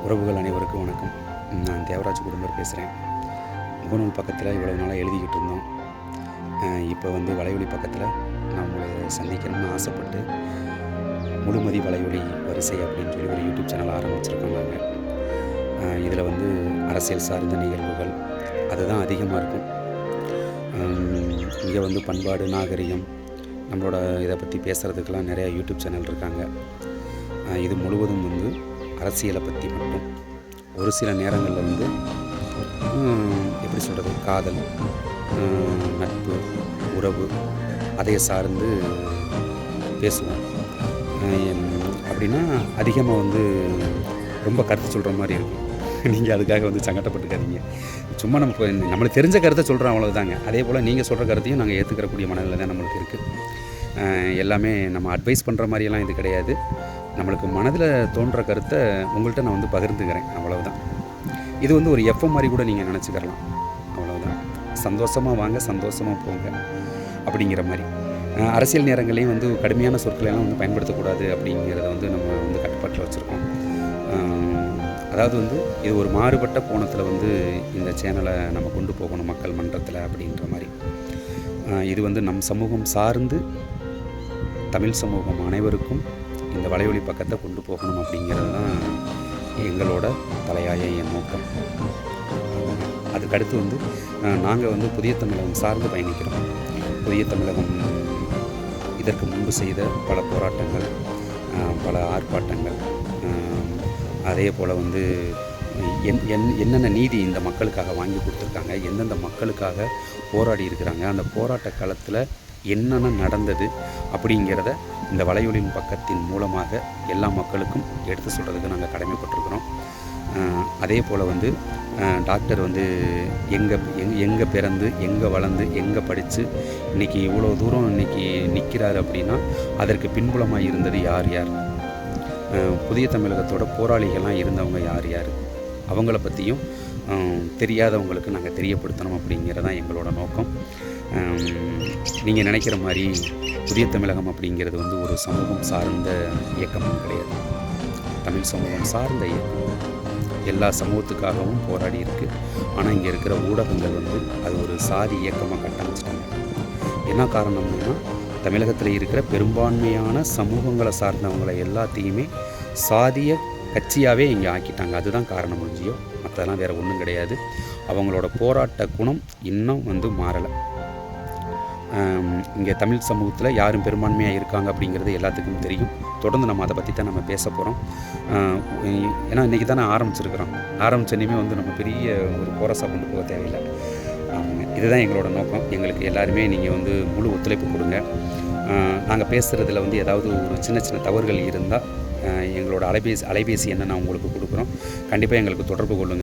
உறவுகள் அனைவருக்கும் வணக்கம். நான் தேவராஜ் குடும்பர் பேசுகிறேன். முகநூல் பக்கத்தில் இவ்வளோ நாளாக எழுதிக்கிட்டு இருந்தோம். இப்போ வலையொலி பக்கத்தில் நான் உங்களை சந்திக்கணும்னு ஆசைப்பட்டு முழுமதி வலையொலி வரிசை அப்படின்னு சொல்லி ஒரு யூடியூப் சேனல் ஆரம்பிச்சிருக்கோம் நாங்கள். இதில் அரசியல் சார்ந்த நிகழ்வுகள் அதுதான் அதிகமாக இருக்கும். இங்கே பண்பாடு நாகரிகம் நம்மளோட இதை பற்றி பேசுகிறதுக்கெல்லாம் நிறையா யூடியூப் சேனல் இருக்காங்க. இது முழுவதும் அரசியலை பற்றி மட்டும். ஒரு சில நேரங்களில் எப்படி சொல்கிறது, காதல், நட்பு, உறவு அதை சார்ந்து பேசுவோம். அப்படின்னா அதிகமாக ரொம்ப கருத்து சொல்கிற மாதிரி இருக்கும். நீங்கள் அதுக்காக சங்கடப்பட்டுக்காதீங்க. சும்மா நம்மளுக்கு தெரிஞ்ச கருத்தை சொல்கிறோம், அவ்வளோதாங்க. அதே போல் நீங்கள் சொல்கிற கருத்தையும் நாங்கள் ஏற்றுக்கிறக்கூடிய மனநிலை தான் நம்மளுக்கு இருக்குது. எல்லாமே நம்ம அட்வைஸ் பண்ணுற மாதிரியெல்லாம் இது கிடையாது. நம்மளுக்கு மனதில் தோன்ற கருத்தை உங்கள்கிட்ட நான் பகிர்ந்துக்கிறேன், அவ்வளவுதான். இது ஒரு எஃப்எம் மாதிரி கூட நீங்கள் நினச்சிக்கிறலாம், அவ்வளோதான். சந்தோஷமாக வாங்க, சந்தோஷமாக போங்க அப்படிங்கிற மாதிரி. அரசியல் நேரங்களையும் கடுமையான சொற்களெல்லாம் பயன்படுத்தக்கூடாது அப்படிங்கிறத நம்ம கட்டுப்பாட்டில் வச்சுருக்கோம். அதாவது இது ஒரு மாறுபட்ட கோணத்தில் இந்த சேனலை நம்ம கொண்டு போகணும் மக்கள் மன்றத்தில் அப்படின்ற மாதிரி. இது நம் சமூகம் சார்ந்து தமிழ் சமூகம் அனைவருக்கும் இந்த வலையொலி பக்கத்தை கொண்டு போகணும் அப்படிங்கிறது தான் எங்களோட தலையாய நோக்கம். அதுக்கடுத்து நாங்கள் புதிய தமிழகம் சார்ந்து பயணிக்கிறோம். புதிய தமிழகம் இதற்கு முன்பு செய்த பல போராட்டங்கள், பல ஆர்ப்பாட்டங்கள், அதே போல் என்னென்ன நீதி இந்த மக்களுக்காக வாங்கி கொடுத்துருக்காங்க, எந்தெந்த மக்களுக்காக போராடி இருக்கிறாங்க, அந்த போராட்ட காலத்தில் என்னென்ன நடந்தது அப்படிங்கிறத இந்த வலையொலியின் பக்கத்தின் மூலமாக எல்லா மக்களுக்கும் எடுத்து சொல்கிறதுக்கு நாங்கள் கடமைப்பட்டிருக்கிறோம். அதே போல் டாக்டர் எங்கே பிறந்து, எங்கே வளர்ந்து, எங்கே படித்து இன்றைக்கி இவ்வளோ தூரம் இன்றைக்கி நிற்கிறாரு அப்படின்னா அதற்கு பின்புலமாக இருந்தது யார் யார், புதிய தமிழகத்தோட போராளிகள்லாம் இருந்தவங்க யார் யார், அவங்கள பற்றியும் தெரியாதவங்களுக்கு நாங்கள் தெரியப்படுத்தணும் அப்படிங்கிறதான் எங்களோட நோக்கம். நீங்கள் நினைக்கிற மாதிரி புதிய தமிழகம் அப்படிங்கிறது ஒரு சமூகம் சார்ந்த இயக்கமும் கிடையாது. தமிழ் சமூகம் சார்ந்த இயக்கம் எல்லா சமூகத்துக்காகவும் போராடி இருக்குது. ஆனால் இங்கே இருக்கிற ஊடகங்கள் அது ஒரு சாதி இயக்கமாக கட்டமைச்சிட்டாங்க. என்ன காரணம்னா, தமிழகத்தில் இருக்கிற பெரும்பான்மையான சமூகங்களை சார்ந்தவங்களை எல்லாத்தையுமே சாதிய கட்சியாகவே இங்கே ஆக்கிட்டாங்க. அதுதான் காரணம் முடிஞ்சியோ, மற்றதெல்லாம் வேறு ஒன்றும் கிடையாது. அவங்களோட போராட்ட குணம் இன்னும் மாறலை. இங்கே தமிழ் சமூகத்தில் யாரும் பெரும்பான்மையாக இருக்காங்க அப்படிங்கிறது எல்லாத்துக்கும் தெரியும். தொடர்ந்து நம்ம அதை பற்றி தான் நம்ம பேச போகிறோம். ஏன்னா இன்றைக்கி தானே ஆரம்பித்தோன்னே நம்ம பெரிய ஒரு கோரஸாக கொண்டு போக தேவையில்லை. இதுதான் எங்களோட நோக்கம். எங்களுக்கு எல்லாருமே நீங்கள் முழு ஒத்துழைப்பு கொடுங்க. நாங்கள் பேசுகிறதுல ஏதாவது ஒரு சின்ன சின்ன தவறுகள் இருந்தால் எங்களோட அலைபேசி என்ன நான் உங்களுக்கு கொடுக்குறோம். கண்டிப்பாக எங்களுக்கு தொடர்பு கொள்ளுங்கள்.